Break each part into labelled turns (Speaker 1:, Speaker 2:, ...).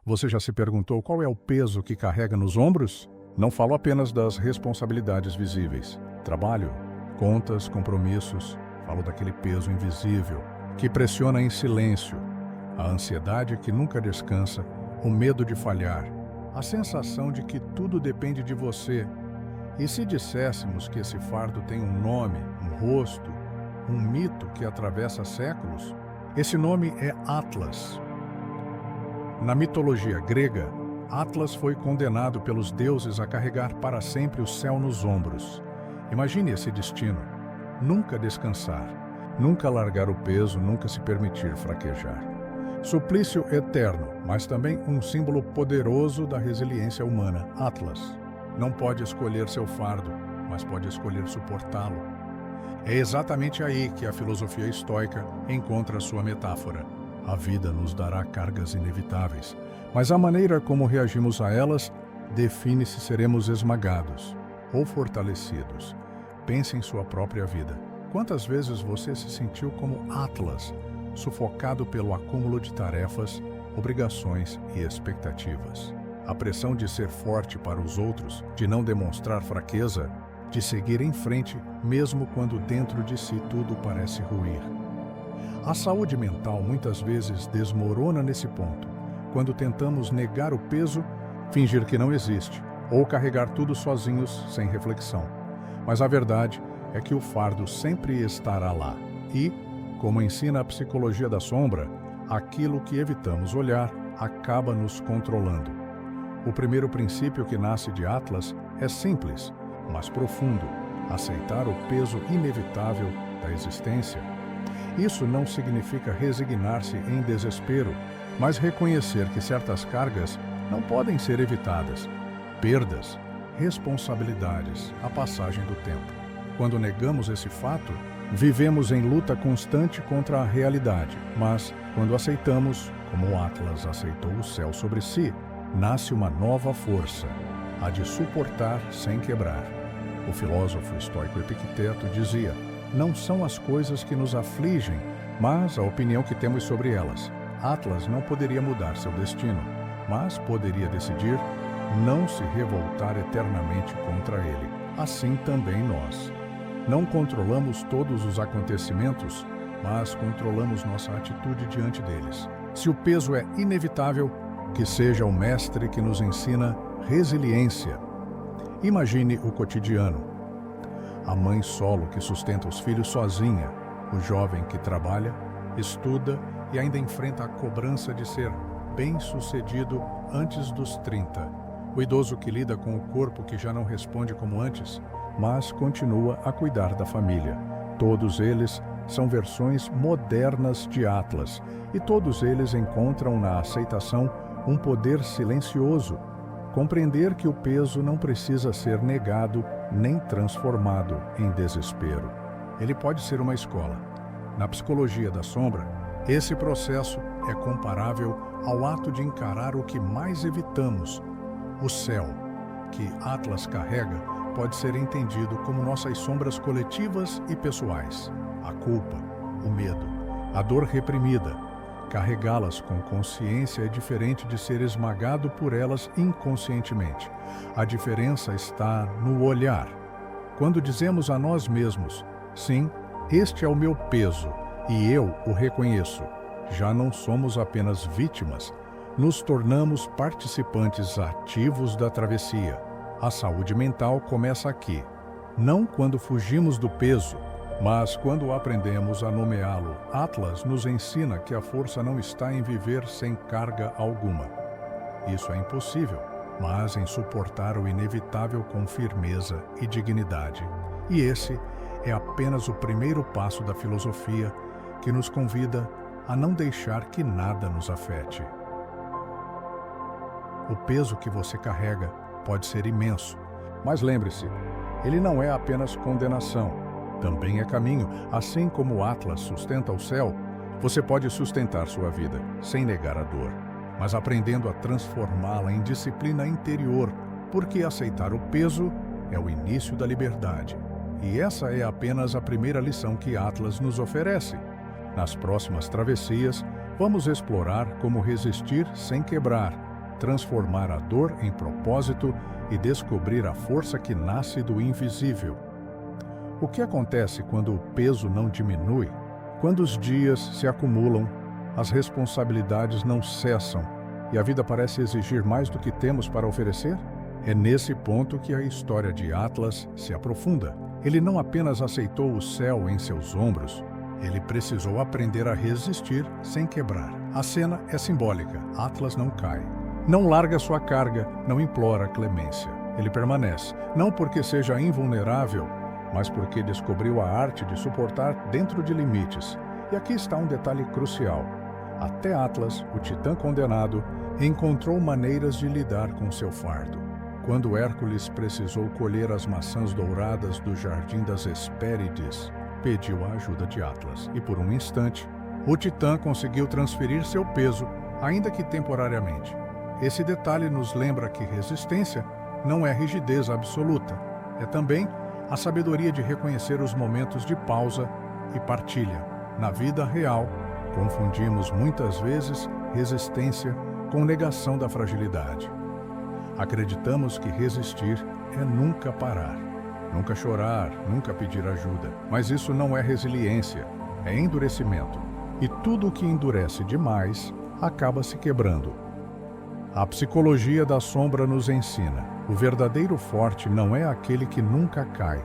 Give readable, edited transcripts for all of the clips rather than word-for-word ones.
Speaker 1: Você já se perguntou qual é o peso que carrega nos ombros? Não falo apenas das responsabilidades visíveis. Trabalho, contas, compromissos. Falo daquele peso invisível que pressiona em silêncio. A ansiedade que nunca descansa, o medo de falhar, a sensação de que tudo depende de você. E se disséssemos que esse fardo tem um nome, um rosto, um mito que atravessa séculos? Esse nome é Atlas. Na mitologia grega, Atlas foi condenado pelos deuses a carregar para sempre o céu nos ombros. Imagine esse destino: nunca descansar, nunca largar o peso, nunca se permitir fraquejar. Suplício eterno, mas também um símbolo poderoso da resiliência humana. Atlas não pode escolher seu fardo, mas pode escolher suportá-lo. É exatamente aí que a filosofia estoica encontra sua metáfora. A vida nos dará cargas inevitáveis, mas a maneira como reagimos a elas define se seremos esmagados ou fortalecidos. Pense em sua própria vida. Quantas vezes você se sentiu como Atlas, sufocado pelo acúmulo de tarefas, obrigações e expectativas? A pressão de ser forte para os outros, de não demonstrar fraqueza, de seguir em frente mesmo quando dentro de si tudo parece ruir. A saúde mental muitas vezes desmorona nesse ponto, quando tentamos negar o peso, fingir que não existe, ou carregar tudo sozinhos sem reflexão. Mas a verdade é que o fardo sempre estará lá e, como ensina a psicologia da sombra, aquilo que evitamos olhar acaba nos controlando. O primeiro princípio que nasce de Atlas é simples, mas profundo: aceitar o peso inevitável da existência. Isso não significa resignar-se em desespero, mas reconhecer que certas cargas não podem ser evitadas. Perdas, responsabilidades, a passagem do tempo. Quando negamos esse fato, vivemos em luta constante contra a realidade. Mas, quando aceitamos, como o Atlas aceitou o céu sobre si, nasce uma nova força, a de suportar sem quebrar. O filósofo estoico Epicteto dizia: não são as coisas que nos afligem, mas a opinião que temos sobre elas. Atlas não poderia mudar seu destino, mas poderia decidir não se revoltar eternamente contra ele. Assim também nós. Não controlamos todos os acontecimentos, mas controlamos nossa atitude diante deles. Se o peso é inevitável, que seja o mestre que nos ensina resiliência. Imagine o cotidiano. A mãe solo que sustenta os filhos sozinha, o jovem que trabalha, estuda e ainda enfrenta a cobrança de ser bem-sucedido antes dos 30, o idoso que lida com o corpo que já não responde como antes, mas continua a cuidar da família. Todos eles são versões modernas de Atlas, e todos eles encontram na aceitação um poder silencioso: compreender que o peso não precisa ser negado nem transformado em desespero. Ele pode ser uma escola. Na psicologia da sombra, esse processo é comparável ao ato de encarar o que mais evitamos. O céu, que Atlas carrega, pode ser entendido como nossas sombras coletivas e pessoais. A culpa, o medo, a dor reprimida. Carregá-las com consciência é diferente de ser esmagado por elas inconscientemente. A diferença está no olhar. Quando dizemos a nós mesmos: sim, este é o meu peso e eu o reconheço, já não somos apenas vítimas, nos tornamos participantes ativos da travessia. A saúde mental começa aqui, não quando fugimos do peso, mas quando aprendemos a nomeá-lo. Atlas nos ensina que a força não está em viver sem carga alguma. Isso é impossível, mas em suportar o inevitável com firmeza e dignidade. E esse é apenas o primeiro passo da filosofia que nos convida a não deixar que nada nos afete. O peso que você carrega pode ser imenso, mas lembre-se, ele não é apenas condenação, também é caminho. Assim como o Atlas sustenta o céu, você pode sustentar sua vida, sem negar a dor, mas aprendendo a transformá-la em disciplina interior, porque aceitar o peso é o início da liberdade. E essa é apenas a primeira lição que Atlas nos oferece. Nas próximas travessias, vamos explorar como resistir sem quebrar, transformar a dor em propósito e descobrir a força que nasce do invisível. O que acontece quando o peso não diminui? Quando os dias se acumulam, as responsabilidades não cessam e a vida parece exigir mais do que temos para oferecer? É nesse ponto que a história de Atlas se aprofunda. Ele não apenas aceitou o céu em seus ombros, ele precisou aprender a resistir sem quebrar. A cena é simbólica. Atlas não cai. Não larga sua carga, não implora clemência. Ele permanece, não porque seja invulnerável, mas porque descobriu a arte de suportar dentro de limites. E aqui está um detalhe crucial. Até Atlas, o titã condenado, encontrou maneiras de lidar com seu fardo. Quando Hércules precisou colher as maçãs douradas do Jardim das Hespérides, pediu a ajuda de Atlas. E por um instante, o titã conseguiu transferir seu peso, ainda que temporariamente. Esse detalhe nos lembra que resistência não é rigidez absoluta. É também a sabedoria de reconhecer os momentos de pausa e partilha. Na vida real, confundimos muitas vezes resistência com negação da fragilidade. Acreditamos que resistir é nunca parar, nunca chorar, nunca pedir ajuda. Mas isso não é resiliência, é endurecimento. E tudo o que endurece demais acaba se quebrando. A psicologia da sombra nos ensina: o verdadeiro forte não é aquele que nunca cai,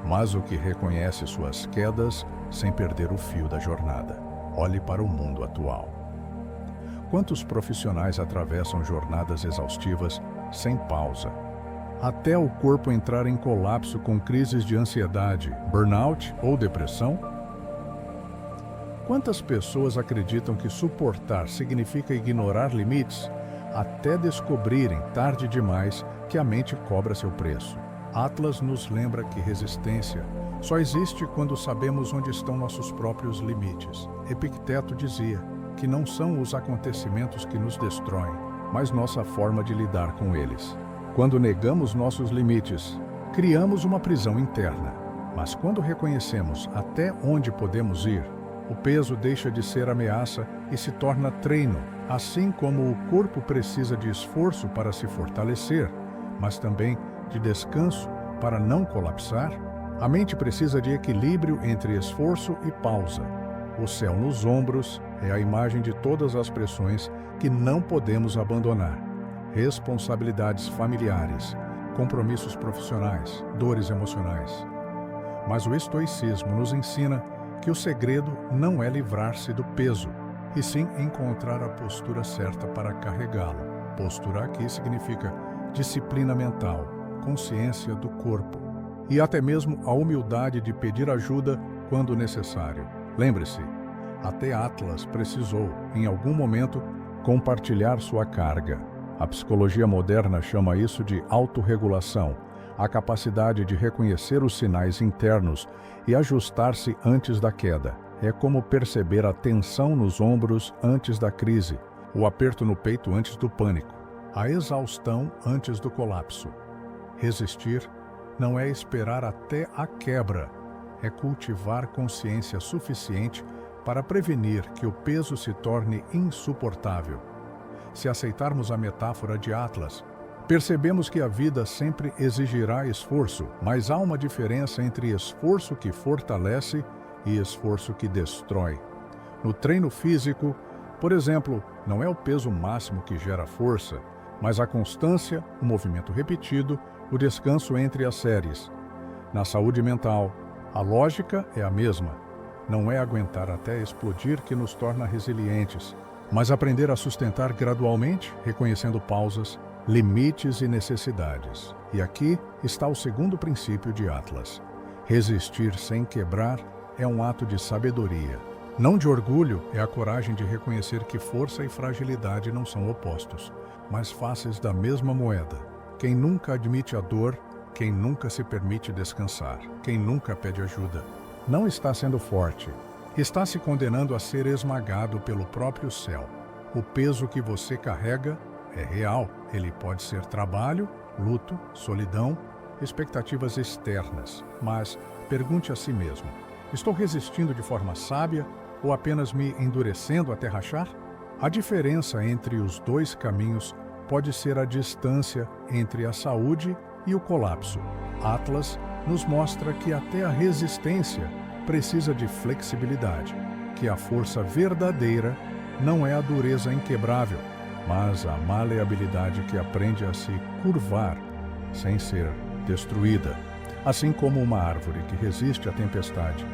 Speaker 1: mas o que reconhece suas quedas sem perder o fio da jornada. Olhe para o mundo atual. Quantos profissionais atravessam jornadas exaustivas sem pausa, até o corpo entrar em colapso com crises de ansiedade, burnout ou depressão? Quantas pessoas acreditam que suportar significa ignorar limites, até descobrirem, tarde demais, que a mente cobra seu preço? Atlas nos lembra que resistência só existe quando sabemos onde estão nossos próprios limites. Epicteto dizia que não são os acontecimentos que nos destroem, mas nossa forma de lidar com eles. Quando negamos nossos limites, criamos uma prisão interna. Mas quando reconhecemos até onde podemos ir, o peso deixa de ser ameaça e se torna treino. Assim como o corpo precisa de esforço para se fortalecer, mas também de descanso para não colapsar, a mente precisa de equilíbrio entre esforço e pausa. O céu nos ombros é a imagem de todas as pressões que não podemos abandonar. Responsabilidades familiares, compromissos profissionais, dores emocionais. Mas o estoicismo nos ensina que o segredo não é livrar-se do peso, e sim encontrar a postura certa para carregá-lo. Postura aqui significa disciplina mental, consciência do corpo e até mesmo a humildade de pedir ajuda quando necessário. Lembre-se, até Atlas precisou, em algum momento, compartilhar sua carga. A psicologia moderna chama isso de autorregulação, a capacidade de reconhecer os sinais internos e ajustar-se antes da queda. É como perceber a tensão nos ombros antes da crise, o aperto no peito antes do pânico, a exaustão antes do colapso. Resistir não é esperar até a quebra, é cultivar consciência suficiente para prevenir que o peso se torne insuportável. Se aceitarmos a metáfora de Atlas, percebemos que a vida sempre exigirá esforço, mas há uma diferença entre esforço que fortalece e esforço que destrói. No treino físico, por exemplo, não é o peso máximo que gera força, mas a constância, o movimento repetido, o descanso entre as séries. Na saúde mental, a lógica é a mesma. Não é aguentar até explodir que nos torna resilientes, mas aprender a sustentar gradualmente, reconhecendo pausas, limites e necessidades. E aqui está o segundo princípio de Atlas. Resistir sem quebrar é um ato de sabedoria. Não de orgulho, é a coragem de reconhecer que força e fragilidade não são opostos, mas faces da mesma moeda. Quem nunca admite a dor, quem nunca se permite descansar, quem nunca pede ajuda, não está sendo forte. Está se condenando a ser esmagado pelo próprio céu. O peso que você carrega é real. Ele pode ser trabalho, luto, solidão, expectativas externas. Mas pergunte a si mesmo: estou resistindo de forma sábia ou apenas me endurecendo até rachar? A diferença entre os dois caminhos pode ser a distância entre a saúde e o colapso. Atlas nos mostra que até a resistência precisa de flexibilidade, que a força verdadeira não é a dureza inquebrável, mas a maleabilidade que aprende a se curvar sem ser destruída. Assim como uma árvore que resiste à tempestade,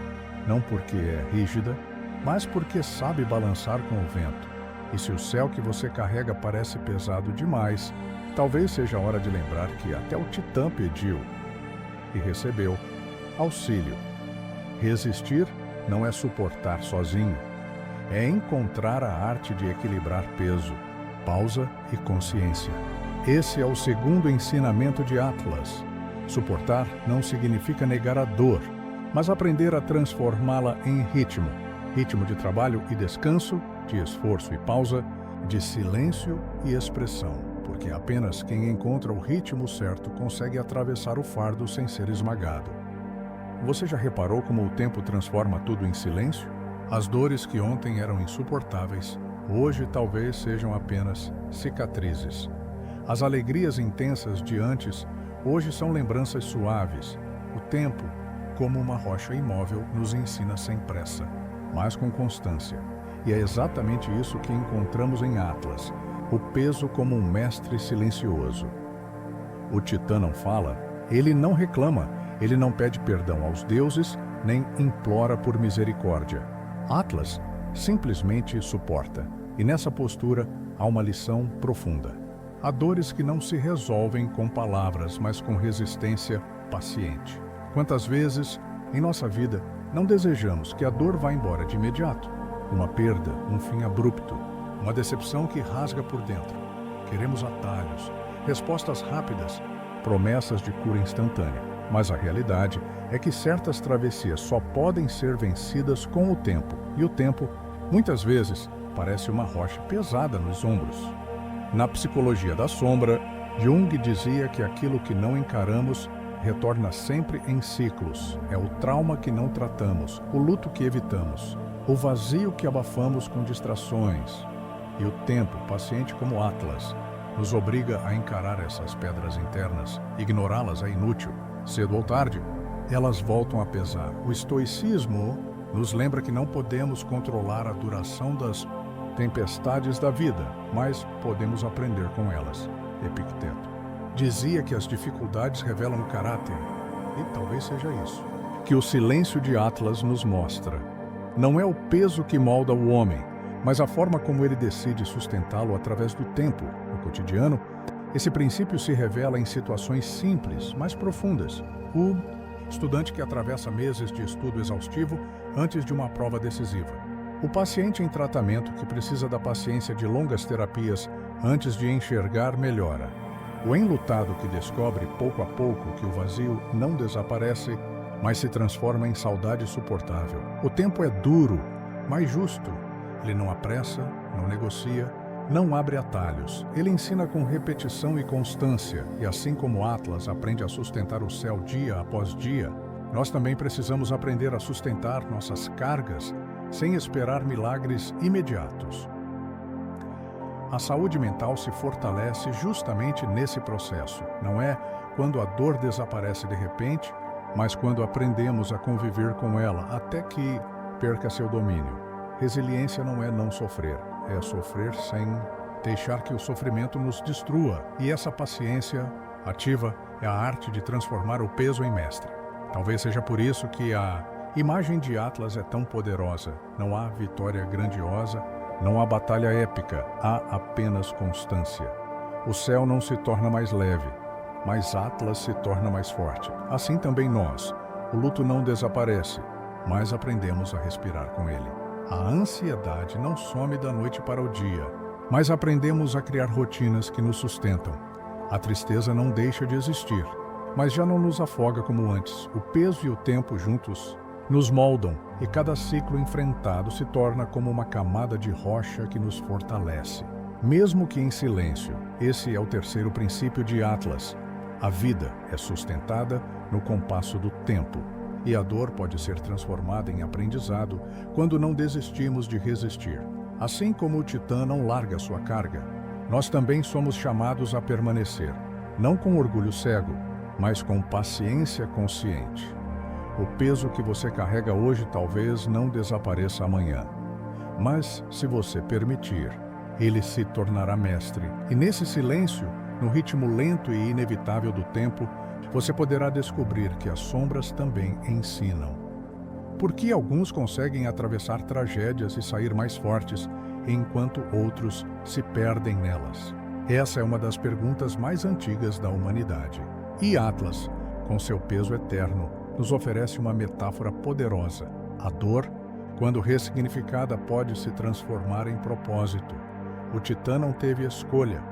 Speaker 1: não porque é rígida, mas porque sabe balançar com o vento. E se o céu que você carrega parece pesado demais, talvez seja a hora de lembrar que até o Titã pediu e recebeu auxílio. Resistir não é suportar sozinho, é encontrar a arte de equilibrar peso, pausa e consciência. Esse é o segundo ensinamento de Atlas. Suportar não significa negar a dor, mas aprender a transformá-la em ritmo. Ritmo de trabalho e descanso, de esforço e pausa, de silêncio e expressão. Porque apenas quem encontra o ritmo certo consegue atravessar o fardo sem ser esmagado. Você já reparou como o tempo transforma tudo em silêncio? As dores que ontem eram insuportáveis, hoje talvez sejam apenas cicatrizes. As alegrias intensas de antes, hoje são lembranças suaves. O tempo, como uma rocha imóvel, nos ensina sem pressa, mas com constância. E é exatamente isso que encontramos em Atlas, o peso como um mestre silencioso. O Titã não fala, ele não reclama, ele não pede perdão aos deuses, nem implora por misericórdia. Atlas simplesmente suporta, e nessa postura há uma lição profunda. Há dores que não se resolvem com palavras, mas com resistência paciente. Quantas vezes, em nossa vida, não desejamos que a dor vá embora de imediato? Uma perda, um fim abrupto, uma decepção que rasga por dentro. Queremos atalhos, respostas rápidas, promessas de cura instantânea. Mas a realidade é que certas travessias só podem ser vencidas com o tempo. E o tempo, muitas vezes, parece uma rocha pesada nos ombros. Na psicologia da sombra, Jung dizia que aquilo que não encaramos retorna sempre em ciclos. É o trauma que não tratamos, o luto que evitamos, o vazio que abafamos com distrações. E o tempo, paciente como Atlas, nos obriga a encarar essas pedras internas. Ignorá-las é inútil. Cedo ou tarde, elas voltam a pesar. O estoicismo nos lembra que não podemos controlar a duração das tempestades da vida, mas podemos aprender com elas. Epicteto dizia que as dificuldades revelam o caráter, e talvez seja isso que o silêncio de Atlas nos mostra. Não é o peso que molda o homem, mas a forma como ele decide sustentá-lo através do tempo. No cotidiano, esse princípio se revela em situações simples, mas profundas. O estudante que atravessa meses de estudo exaustivo antes de uma prova decisiva. O paciente em tratamento que precisa da paciência de longas terapias antes de enxergar melhora. O enlutado que descobre pouco a pouco que o vazio não desaparece, mas se transforma em saudade suportável. O tempo é duro, mas justo. Ele não apressa, não negocia, não abre atalhos. Ele ensina com repetição e constância, e assim como Atlas aprende a sustentar o céu dia após dia, nós também precisamos aprender a sustentar nossas cargas sem esperar milagres imediatos. A saúde mental se fortalece justamente nesse processo. Não é quando a dor desaparece de repente, mas quando aprendemos a conviver com ela até que perca seu domínio. Resiliência não é não sofrer, é sofrer sem deixar que o sofrimento nos destrua. E essa paciência ativa é a arte de transformar o peso em mestre. Talvez seja por isso que a imagem de Atlas é tão poderosa. Não há vitória grandiosa, não há batalha épica, há apenas constância. O céu não se torna mais leve, mas Atlas se torna mais forte. Assim também nós. O luto não desaparece, mas aprendemos a respirar com ele. A ansiedade não some da noite para o dia, mas aprendemos a criar rotinas que nos sustentam. A tristeza não deixa de existir, mas já não nos afoga como antes. O peso e o tempo juntos nos moldam, e cada ciclo enfrentado se torna como uma camada de rocha que nos fortalece. Mesmo que em silêncio, esse é o terceiro princípio de Atlas. A vida é sustentada no compasso do tempo, e a dor pode ser transformada em aprendizado quando não desistimos de resistir. Assim como o Titã não larga sua carga, nós também somos chamados a permanecer, não com orgulho cego, mas com paciência consciente. O peso que você carrega hoje talvez não desapareça amanhã, mas, se você permitir, ele se tornará mestre. E nesse silêncio, no ritmo lento e inevitável do tempo, você poderá descobrir que as sombras também ensinam. Por que alguns conseguem atravessar tragédias e sair mais fortes, enquanto outros se perdem nelas? Essa é uma das perguntas mais antigas da humanidade. E Atlas, com seu peso eterno, nos oferece uma metáfora poderosa. A dor, quando ressignificada, pode se transformar em propósito. O Titã não teve escolha.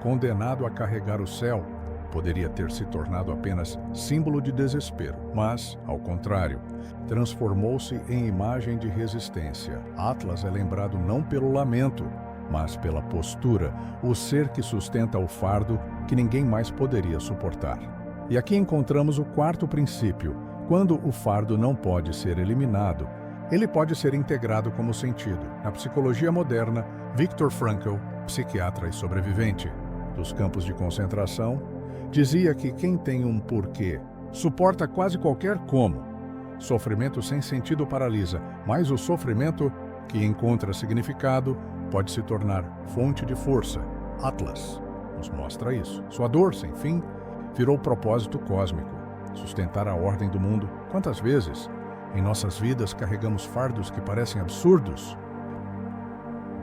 Speaker 1: Condenado a carregar o céu, poderia ter se tornado apenas símbolo de desespero, mas, ao contrário, transformou-se em imagem de resistência. Atlas é lembrado não pelo lamento, mas pela postura, o ser que sustenta o fardo que ninguém mais poderia suportar. E aqui encontramos o quarto princípio. Quando o fardo não pode ser eliminado, ele pode ser integrado como sentido. Na psicologia moderna, Viktor Frankl, psiquiatra e sobrevivente dos campos de concentração, dizia que quem tem um porquê suporta quase qualquer como. Sofrimento sem sentido paralisa, mas o sofrimento que encontra significado pode se tornar fonte de força. Atlas nos mostra isso. Sua dor sem fim virou propósito cósmico, sustentar a ordem do mundo. Quantas vezes, em nossas vidas, carregamos fardos que parecem absurdos?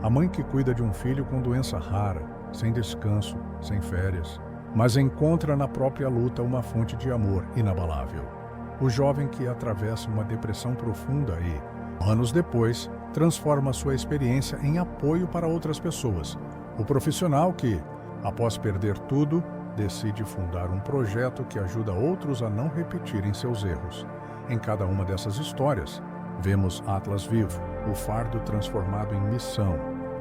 Speaker 1: A mãe que cuida de um filho com doença rara, sem descanso, sem férias, mas encontra na própria luta uma fonte de amor inabalável. O jovem que atravessa uma depressão profunda e, anos depois, transforma sua experiência em apoio para outras pessoas. O profissional que, após perder tudo, decide fundar um projeto que ajuda outros a não repetirem seus erros. Em cada uma dessas histórias, vemos Atlas vivo, o fardo transformado em missão.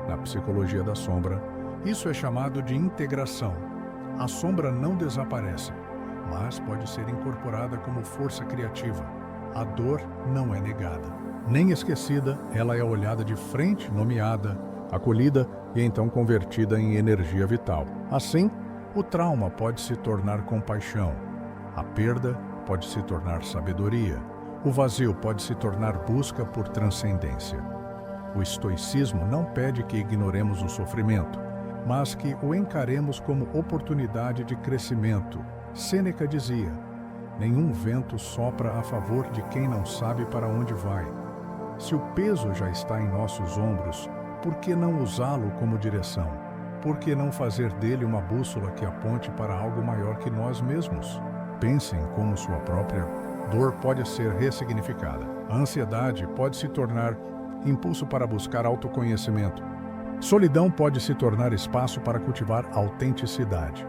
Speaker 1: Na psicologia da sombra, isso é chamado de integração. A sombra não desaparece, mas pode ser incorporada como força criativa. A dor não é negada, nem esquecida, ela é olhada de frente, nomeada, acolhida e então convertida em energia vital. Assim, o trauma pode se tornar compaixão, a perda pode se tornar sabedoria, o vazio pode se tornar busca por transcendência. O estoicismo não pede que ignoremos o sofrimento, mas que o encaremos como oportunidade de crescimento. Sêneca dizia: nenhum vento sopra a favor de quem não sabe para onde vai. Se o peso já está em nossos ombros, por que não usá-lo como direção? Por que não fazer dele uma bússola que aponte para algo maior que nós mesmos? Pensem como sua própria dor pode ser ressignificada. A ansiedade pode se tornar impulso para buscar autoconhecimento. Solidão pode se tornar espaço para cultivar autenticidade.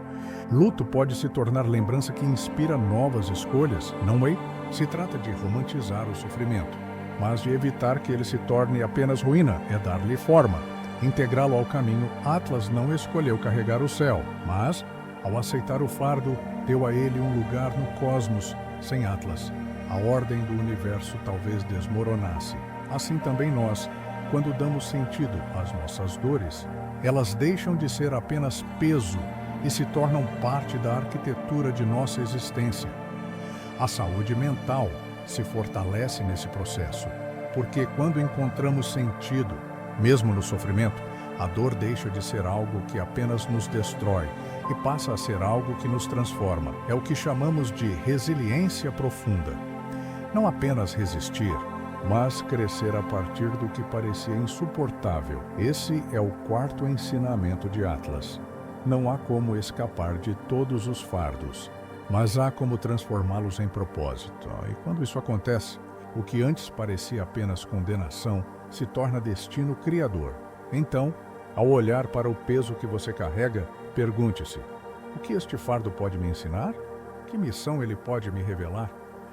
Speaker 1: Luto pode se tornar lembrança que inspira novas escolhas. Não é? Se trata de romantizar o sofrimento, mas de evitar que ele se torne apenas ruína, é dar-lhe forma, integrá-lo ao caminho. Atlas não escolheu carregar o céu, mas, ao aceitar o fardo, deu a ele um lugar no cosmos. Sem Atlas, a ordem do universo talvez desmoronasse. Assim também nós, quando damos sentido às nossas dores, elas deixam de ser apenas peso e se tornam parte da arquitetura de nossa existência. A saúde mental se fortalece nesse processo, porque quando encontramos sentido, mesmo no sofrimento, a dor deixa de ser algo que apenas nos destrói e passa a ser algo que nos transforma. É o que chamamos de resiliência profunda. Não apenas resistir, mas crescer a partir do que parecia insuportável. Esse é o quarto ensinamento de Atlas. Não há como escapar de todos os fardos, mas há como transformá-los em propósito. E quando isso acontece, o que antes parecia apenas condenação se torna destino criador. Então, ao olhar para o peso que você carrega, pergunte-se: o que este fardo pode me ensinar? Que missão ele pode me revelar?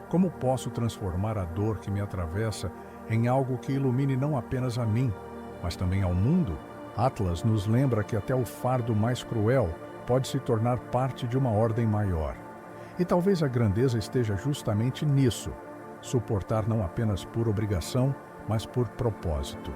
Speaker 1: Como posso transformar a dor que me atravessa em algo que ilumine não apenas a mim, mas também ao mundo? Atlas nos lembra que até o fardo mais cruel pode se tornar parte de uma ordem maior. E talvez a grandeza esteja justamente nisso: suportar não apenas por obrigação, mas por propósito.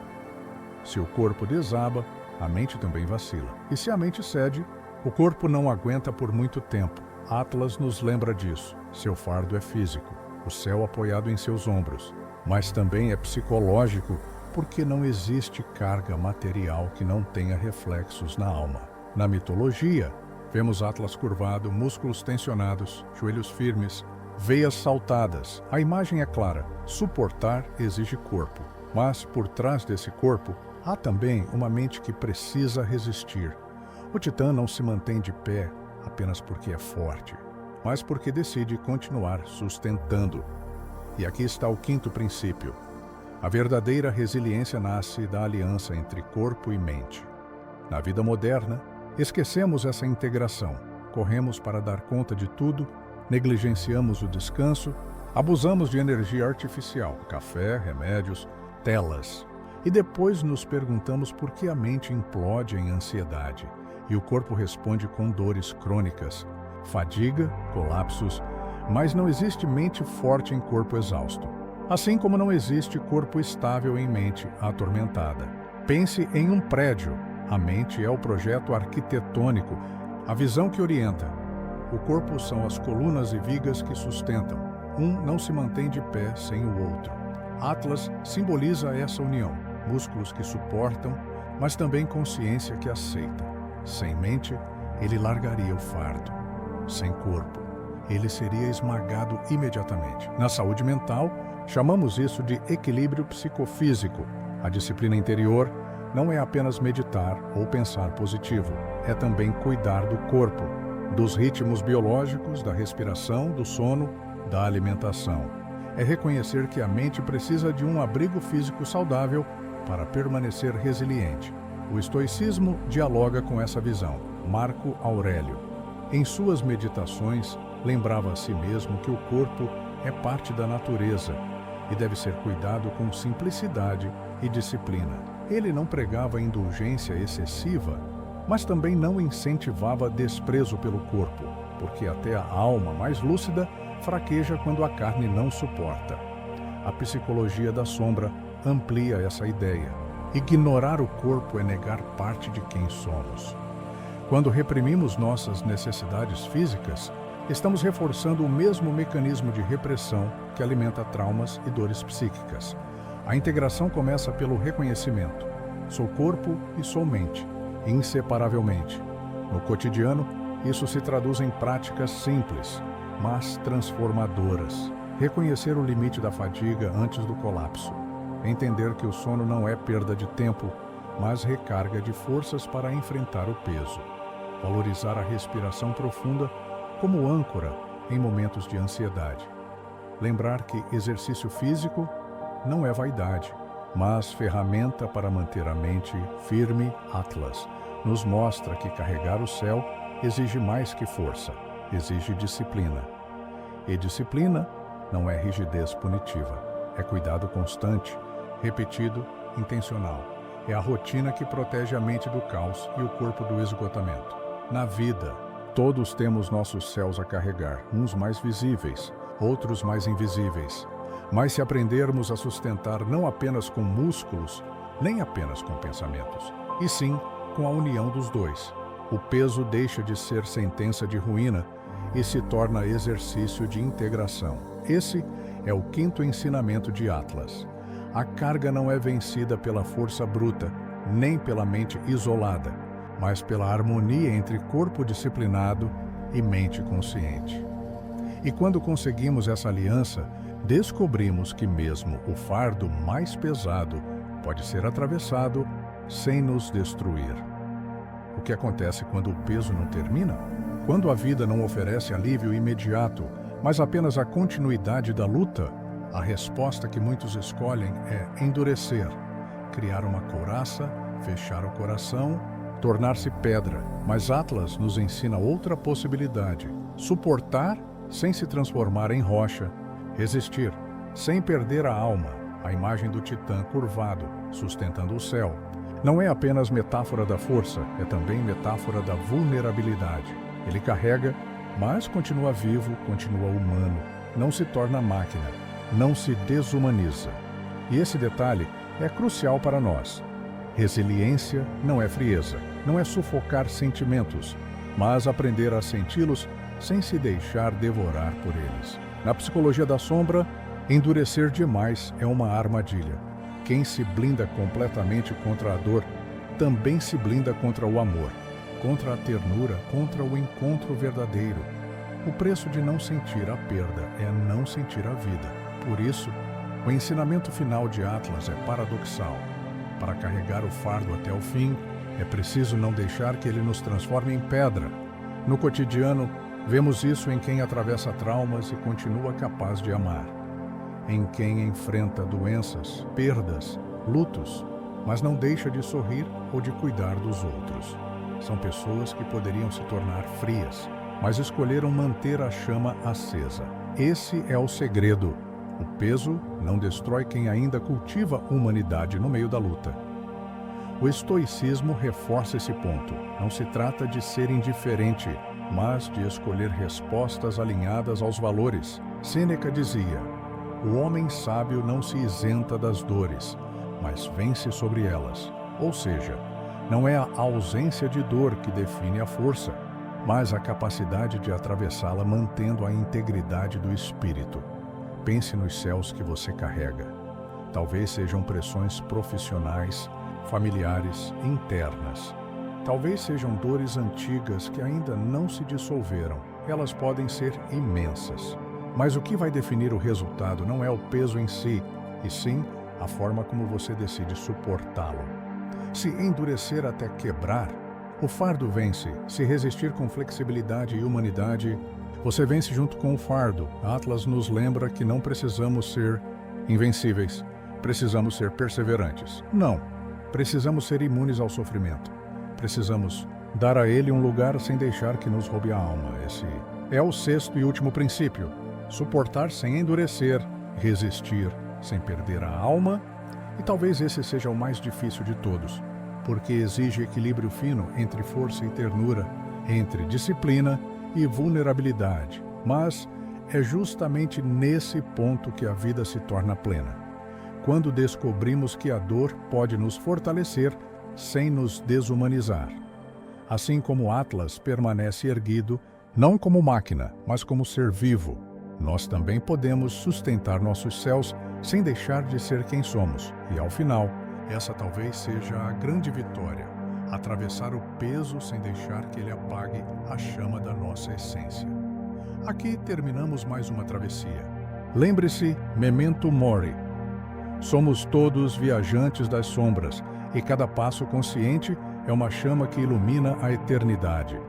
Speaker 1: Se o corpo desaba, a mente também vacila. E se a mente cede, o corpo não aguenta por muito tempo. Atlas nos lembra disso. Seu fardo é físico, o céu apoiado em seus ombros, mas também é psicológico, porque não existe carga material que não tenha reflexos na alma. Na mitologia, vemos Atlas curvado, músculos tensionados, joelhos firmes, veias saltadas. A imagem é clara: suportar exige corpo, mas por trás desse corpo há também uma mente que precisa resistir. O titã não se mantém de pé apenas porque é forte, mas porque decide continuar sustentando. E aqui está o quinto princípio. A verdadeira resiliência nasce da aliança entre corpo e mente. Na vida moderna, esquecemos essa integração. Corremos para dar conta de tudo, negligenciamos o descanso, abusamos de energia artificial, café, remédios, telas. E depois nos perguntamos por que a mente implode em ansiedade e o corpo responde com dores crônicas, fadiga, colapsos, mas não existe mente forte em corpo exausto. Assim como não existe corpo estável em mente atormentada. Pense em um prédio. A mente é o projeto arquitetônico, a visão que orienta. O corpo são as colunas e vigas que sustentam. Um não se mantém de pé sem o outro. Atlas simboliza essa união. Músculos que suportam, mas também consciência que aceita. Sem mente, ele largaria o fardo. Sem corpo, ele seria esmagado imediatamente. Na saúde mental, chamamos isso de equilíbrio psicofísico. A disciplina interior não é apenas meditar ou pensar positivo, é também cuidar do corpo, dos ritmos biológicos, da respiração, do sono, da alimentação. É reconhecer que a mente precisa de um abrigo físico saudável para permanecer resiliente. O estoicismo dialoga com essa visão. Marco Aurélio, em suas meditações, lembrava a si mesmo que o corpo é parte da natureza e deve ser cuidado com simplicidade e disciplina. Ele não pregava indulgência excessiva, mas também não incentivava desprezo pelo corpo, porque até a alma mais lúcida fraqueja quando a carne não suporta. A psicologia da sombra amplia essa ideia. Ignorar o corpo é negar parte de quem somos. Quando reprimimos nossas necessidades físicas, estamos reforçando o mesmo mecanismo de repressão que alimenta traumas e dores psíquicas. A integração começa pelo reconhecimento. Sou corpo e sou mente, inseparavelmente. No cotidiano, isso se traduz em práticas simples, mas transformadoras. Reconhecer o limite da fadiga antes do colapso. Entender que o sono não é perda de tempo, mas recarga de forças para enfrentar o peso. Valorizar a respiração profunda como âncora em momentos de ansiedade. Lembrar que exercício físico não é vaidade, mas ferramenta para manter a mente firme. Atlas nos mostra que carregar o céu exige mais que força, exige disciplina. E disciplina não é rigidez punitiva, é cuidado constante, repetido, intencional. É a rotina que protege a mente do caos e o corpo do esgotamento. Na vida, todos temos nossos céus a carregar, uns mais visíveis, outros mais invisíveis. Mas se aprendermos a sustentar não apenas com músculos, nem apenas com pensamentos, e sim com a união dos dois, o peso deixa de ser sentença de ruína e se torna exercício de integração. Esse é o quinto ensinamento de Atlas. A carga não é vencida pela força bruta, nem pela mente isolada, mas pela harmonia entre corpo disciplinado e mente consciente. E quando conseguimos essa aliança, descobrimos que mesmo o fardo mais pesado pode ser atravessado sem nos destruir. O que acontece quando o peso não termina? Quando a vida não oferece alívio imediato, mas apenas a continuidade da luta, a resposta que muitos escolhem é endurecer, criar uma couraça, fechar o coração, tornar-se pedra. Mas Atlas nos ensina outra possibilidade: suportar sem se transformar em rocha, resistir sem perder a alma, a imagem do titã curvado, sustentando o céu. Não é apenas metáfora da força, é também metáfora da vulnerabilidade. Ele carrega, mas continua vivo, continua humano, não se torna máquina, não se desumaniza. E esse detalhe é crucial para nós. Resiliência não é frieza, não é sufocar sentimentos, mas aprender a senti-los sem se deixar devorar por eles. Na psicologia da sombra, endurecer demais é uma armadilha. Quem se blinda completamente contra a dor, também se blinda contra o amor, contra a ternura, contra o encontro verdadeiro. O preço de não sentir a perda é não sentir a vida. Por isso, o ensinamento final de Atlas é paradoxal. Para carregar o fardo até o fim, é preciso não deixar que ele nos transforme em pedra. No cotidiano, vemos isso em quem atravessa traumas e continua capaz de amar. Em quem enfrenta doenças, perdas, lutos, mas não deixa de sorrir ou de cuidar dos outros. São pessoas que poderiam se tornar frias, mas escolheram manter a chama acesa. Esse é o segredo. O peso não destrói quem ainda cultiva humanidade no meio da luta. O estoicismo reforça esse ponto. Não se trata de ser indiferente, mas de escolher respostas alinhadas aos valores. Sêneca dizia: o homem sábio não se isenta das dores, mas vence sobre elas. Ou seja, não é a ausência de dor que define a força, mas a capacidade de atravessá-la mantendo a integridade do espírito. Pense nos céus que você carrega. Talvez sejam pressões profissionais, familiares, internas. Talvez sejam dores antigas que ainda não se dissolveram. Elas podem ser imensas. Mas o que vai definir o resultado não é o peso em si, e sim a forma como você decide suportá-lo. Se endurecer até quebrar, o fardo vence. Se resistir com flexibilidade e humanidade, você vence junto com o fardo. Atlas nos lembra que não precisamos ser invencíveis, precisamos ser perseverantes. Não, precisamos ser imunes ao sofrimento. Precisamos dar a ele um lugar sem deixar que nos roube a alma. Esse é o sexto e último princípio. Suportar sem endurecer, resistir sem perder a alma, e talvez esse seja o mais difícil de todos, porque exige equilíbrio fino entre força e ternura, entre disciplina e vulnerabilidade. Mas é justamente nesse ponto que a vida se torna plena. Quando descobrimos que a dor pode nos fortalecer sem nos desumanizar. Assim como Atlas permanece erguido, não como máquina, mas como ser vivo, nós também podemos sustentar nossos céus sem deixar de ser quem somos. E ao final, essa talvez seja a grande vitória. Atravessar o peso sem deixar que ele apague a chama da nossa essência. Aqui terminamos mais uma travessia. Lembre-se, memento mori. Somos todos viajantes das sombras, e cada passo consciente é uma chama que ilumina a eternidade.